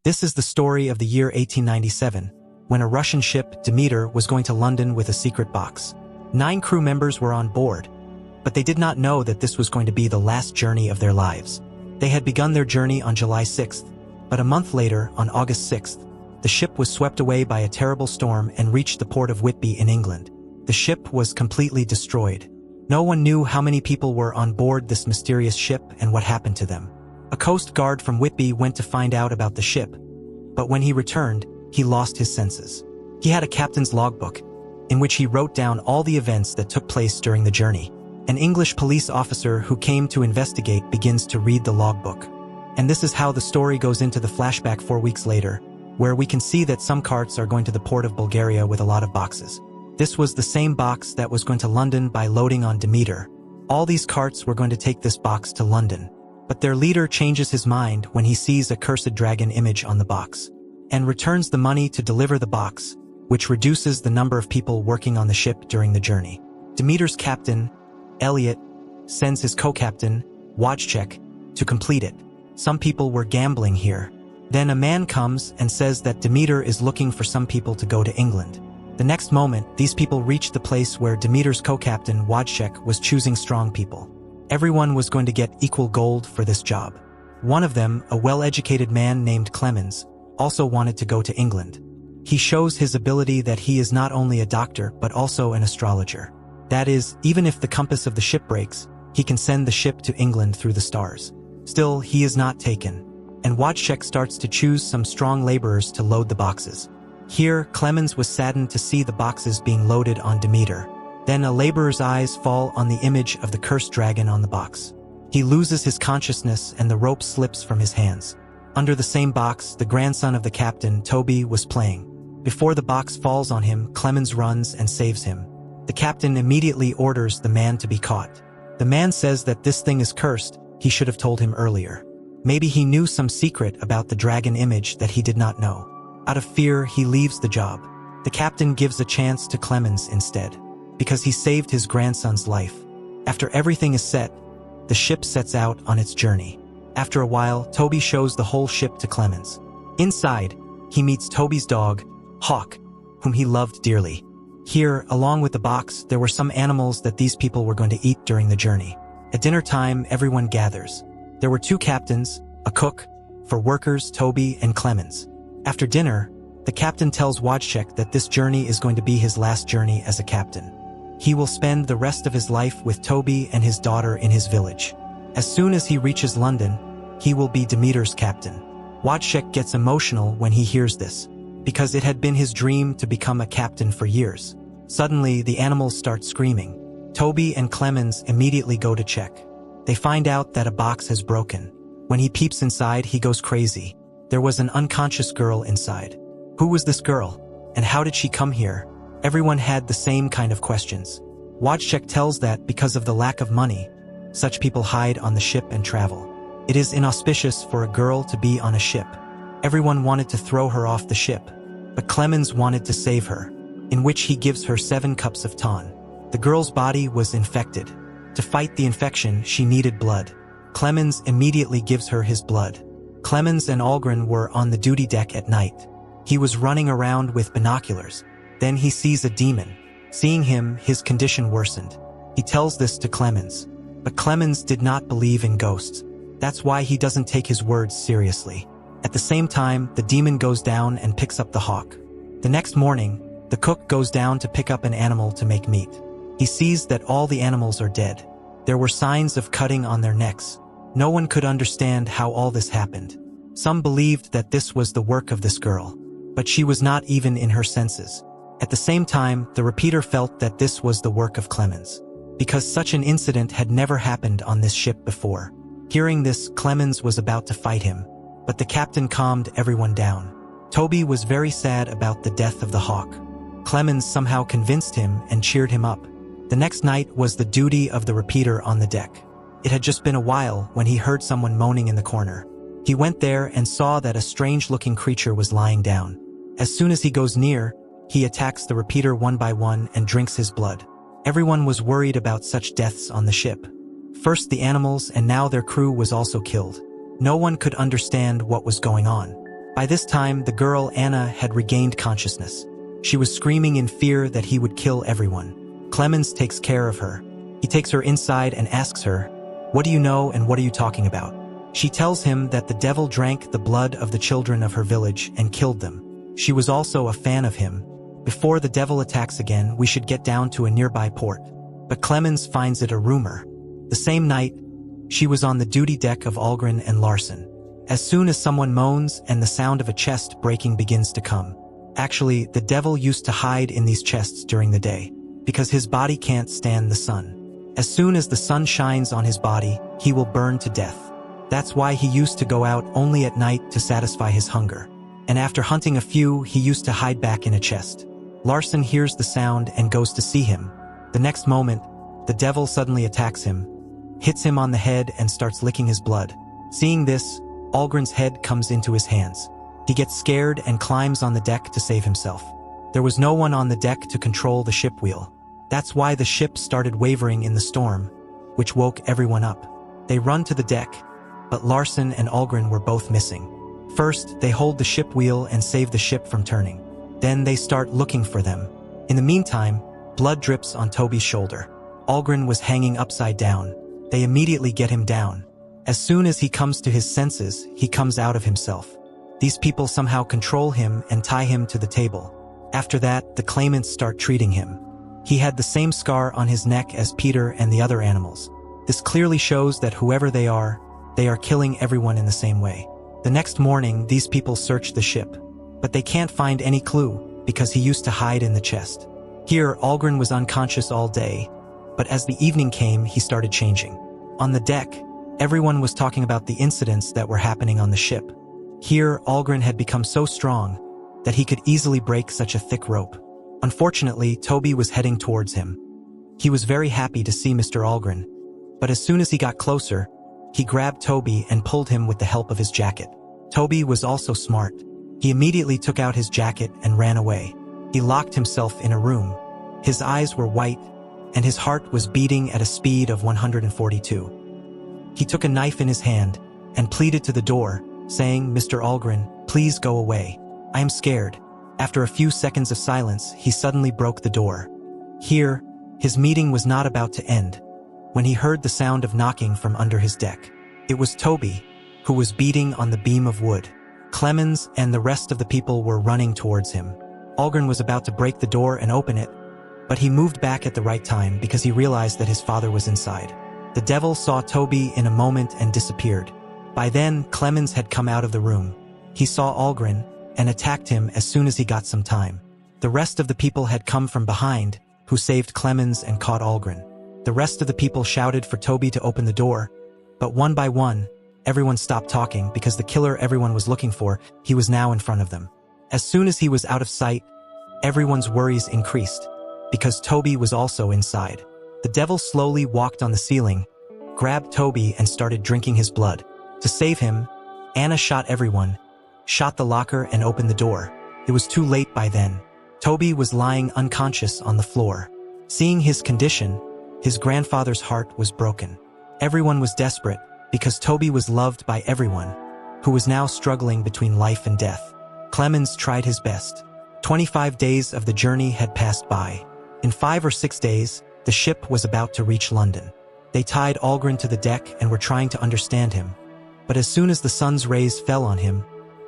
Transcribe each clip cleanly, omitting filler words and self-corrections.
This is the story of the year 1897, when a Russian ship, Demeter, was going to London with a secret box. 9 crew members were on board, but they did not know that this was going to be the last journey of their lives. They had begun their journey on July 6th, but a month later, on August 6th, the ship was swept away by a terrible storm and reached the port of Whitby in England. The ship was completely destroyed. No one knew how many people were on board this mysterious ship and what happened to them. A coast guard from Whitby went to find out about the ship, but when he returned, he lost his senses. He had a captain's logbook, in which he wrote down all the events that took place during the journey. An English police officer who came to investigate begins to read the logbook. And this is how the story goes into the flashback 4 weeks later, where we can see that some carts are going to the port of Bulgaria with a lot of boxes. This was the same box that was going to London by loading on Demeter. All these carts were going to take this box to London. But their leader changes his mind when he sees a cursed dragon image on the box, and returns the money to deliver the box, which reduces the number of people working on the ship during the journey. Demeter's captain, Elliot, sends his co-captain, Wojciech, to complete it. Some people were gambling here. Then a man comes and says that Demeter is looking for some people to go to England. The next moment, these people reach the place where Demeter's co-captain, Wojciech, was choosing strong people. Everyone was going to get equal gold for this job. One of them, a well-educated man named Clemens, also wanted to go to England. He shows his ability that he is not only a doctor but also an astrologer. That is, even if the compass of the ship breaks, he can send the ship to England through the stars. Still, he is not taken, and Wojciech starts to choose some strong laborers to load the boxes. Here, Clemens was saddened to see the boxes being loaded on Demeter. Then a laborer's eyes fall on the image of the cursed dragon on the box. He loses his consciousness and the rope slips from his hands. Under the same box, the grandson of the captain, Toby, was playing. Before the box falls on him, Clemens runs and saves him. The captain immediately orders the man to be caught. The man says that this thing is cursed, he should have told him earlier. Maybe he knew some secret about the dragon image that he did not know. Out of fear, he leaves the job. The captain gives a chance to Clemens instead, because he saved his grandson's life. After everything is set, the ship sets out on its journey. After a while, Toby shows the whole ship to Clemens. Inside, he meets Toby's dog, Hawk, whom he loved dearly. Here, along with the box, there were some animals that these people were going to eat during the journey. At dinner time, everyone gathers. There were 2 captains, a cook, for workers, Toby and Clemens. After dinner, the captain tells Wojciech that this journey is going to be his last journey as a captain. He will spend the rest of his life with Toby and his daughter in his village. As soon as he reaches London, he will be Demeter's captain. Wojciech gets emotional when he hears this, because it had been his dream to become a captain for years. Suddenly, the animals start screaming. Toby and Clemens immediately go to check. They find out that a box has broken. When he peeps inside, he goes crazy. There was an unconscious girl inside. Who was this girl? And how did she come here? Everyone had the same kind of questions. Wojciech tells that because of the lack of money, such people hide on the ship and travel. It is inauspicious for a girl to be on a ship. Everyone wanted to throw her off the ship, but Clemens wanted to save her, in which he gives her 7 cups of ton. The girl's body was infected. To fight the infection, she needed blood. Clemens immediately gives her his blood. Clemens and Algren were on the duty deck at night. He was running around with binoculars. Then he sees a demon. Seeing him, his condition worsened. He tells this to Clemens. But Clemens did not believe in ghosts. That's why he doesn't take his words seriously. At the same time, the demon goes down and picks up the hawk. The next morning, the cook goes down to pick up an animal to make meat. He sees that all the animals are dead. There were signs of cutting on their necks. No one could understand how all this happened. Some believed that this was the work of this girl, but she was not even in her senses. At the same time, the repeater felt that this was the work of Clemens, because such an incident had never happened on this ship before. Hearing this, Clemens was about to fight him, but the captain calmed everyone down. Toby was very sad about the death of the hawk. Clemens somehow convinced him and cheered him up. The next night was the duty of the repeater on the deck. It had just been a while when he heard someone moaning in the corner. He went there and saw that a strange-looking creature was lying down. As soon as he goes near, he attacks the repeater one by one and drinks his blood. Everyone was worried about such deaths on the ship. First the animals and now their crew was also killed. No one could understand what was going on. By this time, the girl Anna had regained consciousness. She was screaming in fear that he would kill everyone. Clemens takes care of her. He takes her inside and asks her, "What do you know and what are you talking about?" She tells him that the devil drank the blood of the children of her village and killed them. She was also a fan of him. Before the devil attacks again, we should get down to a nearby port. But Clemens finds it a rumor. The same night, she was on the duty deck of Algren and Larsen. As soon as someone moans and the sound of a chest breaking begins to come. Actually, the devil used to hide in these chests during the day, because his body can't stand the sun. As soon as the sun shines on his body, he will burn to death. That's why he used to go out only at night to satisfy his hunger. And after hunting a few, he used to hide back in a chest. Larsen hears the sound and goes to see him. The next moment, the devil suddenly attacks him, hits him on the head and starts licking his blood. Seeing this, Algren's head comes into his hands. He gets scared and climbs on the deck to save himself. There was no one on the deck to control the ship wheel. That's why the ship started wavering in the storm, which woke everyone up. They run to the deck, but Larsen and Algren were both missing. First, they hold the ship wheel and save the ship from turning. Then they start looking for them. In the meantime, blood drips on Toby's shoulder. Algren was hanging upside down. They immediately get him down. As soon as he comes to his senses, he comes out of himself. These people somehow control him and tie him to the table. After that, the claimants start treating him. He had the same scar on his neck as Peter and the other animals. This clearly shows that whoever they are killing everyone in the same way. The next morning, these people search the ship, but they can't find any clue because he used to hide in the chest. Here, Algren was unconscious all day, but as the evening came, he started changing. On the deck, everyone was talking about the incidents that were happening on the ship. Here, Algren had become so strong that he could easily break such a thick rope. Unfortunately, Toby was heading towards him. He was very happy to see Mr. Algren, but as soon as he got closer, he grabbed Toby and pulled him with the help of his jacket. Toby was also smart. He immediately took out his jacket and ran away. He locked himself in a room. His eyes were white, and his heart was beating at a speed of 142. He took a knife in his hand and pleaded to the door, saying, "Mr. Algren, please go away. I am scared." After a few seconds of silence, he suddenly broke the door. Here, his meeting was not about to end, when he heard the sound of knocking from under his deck. It was Toby, who was beating on the beam of wood. Clemens and the rest of the people were running towards him. Algren was about to break the door and open it, but he moved back at the right time because he realized that his father was inside. The devil saw Toby in a moment and disappeared. By then, Clemens had come out of the room. He saw Algren and attacked him as soon as he got some time. The rest of the people had come from behind, who saved Clemens and caught Algren. The rest of the people shouted for Toby to open the door, but one by one, everyone stopped talking because the killer everyone was looking for, he was now in front of them. As soon as he was out of sight, everyone's worries increased, because Toby was also inside. The devil slowly walked on the ceiling, grabbed Toby and started drinking his blood. To save him, Anna shot everyone, shot the locker and opened the door. It was too late by then. Toby was lying unconscious on the floor. Seeing his condition, his grandfather's heart was broken. Everyone was desperate, because Toby was loved by everyone, who was now struggling between life and death. Clemens tried his best. 25 days of the journey had passed by. In 5 or 6 days, the ship was about to reach London. They tied Algren to the deck and were trying to understand him. But as soon as the sun's rays fell on him,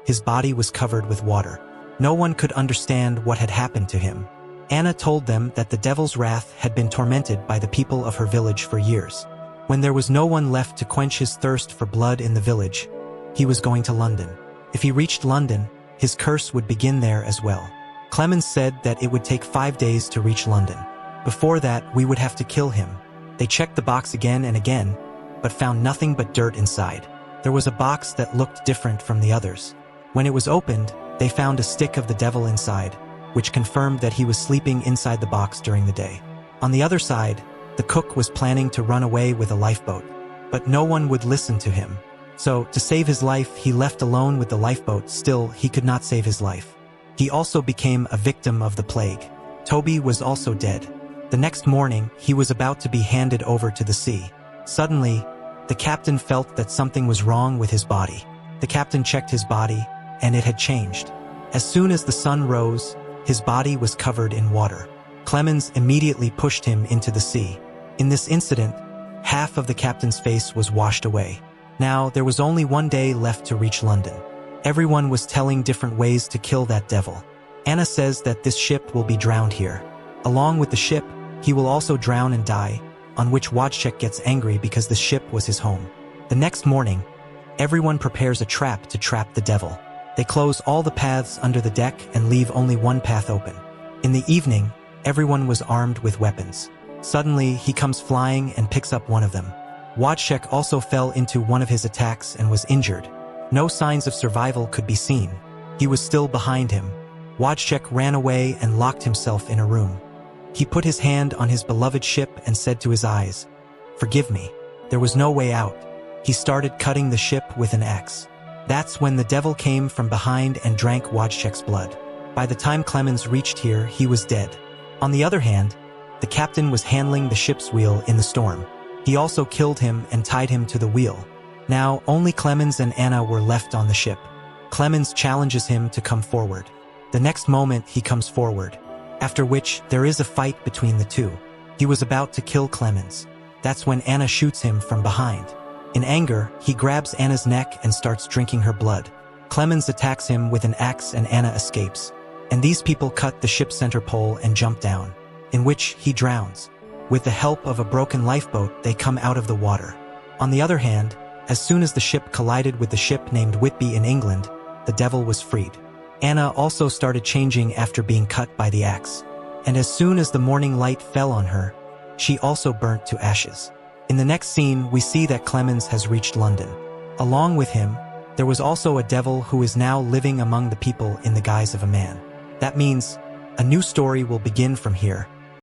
his body was covered with water. No one could understand what had happened to him. Anna told them that the devil's wrath had been tormented by the people of her village for years. When there was no one left to quench his thirst for blood in the village, he was going to London. If he reached London, his curse would begin there as well. Clemens said that it would take 5 days to reach London. Before that, we would have to kill him. They checked the box again and again, but found nothing but dirt inside. There was a box that looked different from the others. When it was opened, they found a stick of the devil inside, which confirmed that he was sleeping inside the box during the day. On the other side, the cook was planning to run away with a lifeboat, but no one would listen to him. So, to save his life, he left alone with the lifeboat. Still, he could not save his life. He also became a victim of the plague. Toby was also dead. The next morning, he was about to be handed over to the sea. Suddenly, the captain felt that something was wrong with his body. The captain checked his body, and it had changed. As soon as the sun rose, his body was covered in water. Clemens immediately pushed him into the sea. In this incident, half of the captain's face was washed away. Now, there was only one day left to reach London. Everyone was telling different ways to kill that devil. Anna says that this ship will be drowned here. Along with the ship, he will also drown and die, on which Wojciech gets angry because the ship was his home. The next morning, everyone prepares a trap to trap the devil. They close all the paths under the deck and leave only one path open. In the evening, everyone was armed with weapons. Suddenly, he comes flying and picks up one of them. Wojciech also fell into one of his attacks and was injured. No signs of survival could be seen. He was still behind him. Wojciech ran away and locked himself in a room. He put his hand on his beloved ship and said to his eyes, "Forgive me." There was no way out. He started cutting the ship with an axe. That's when the devil came from behind and drank Wojciech's blood. By the time Clemens reached here, he was dead. On the other hand, the captain was handling the ship's wheel in the storm. He also killed him and tied him to the wheel. Now, only Clemens and Anna were left on the ship. Clemens challenges him to come forward. The next moment, he comes forward, after which there is a fight between the two. He was about to kill Clemens. That's when Anna shoots him from behind. In anger, he grabs Anna's neck and starts drinking her blood. Clemens attacks him with an axe and Anna escapes. And these people cut the ship's center pole and jump down, in which he drowns. With the help of a broken lifeboat, they come out of the water. On the other hand, as soon as the ship collided with the ship named Whitby in England, the devil was freed. Anna also started changing after being cut by the axe. And as soon as the morning light fell on her, she also burnt to ashes. In the next scene, we see that Clemens has reached London. Along with him, there was also a devil who is now living among the people in the guise of a man. That means a new story will begin from here.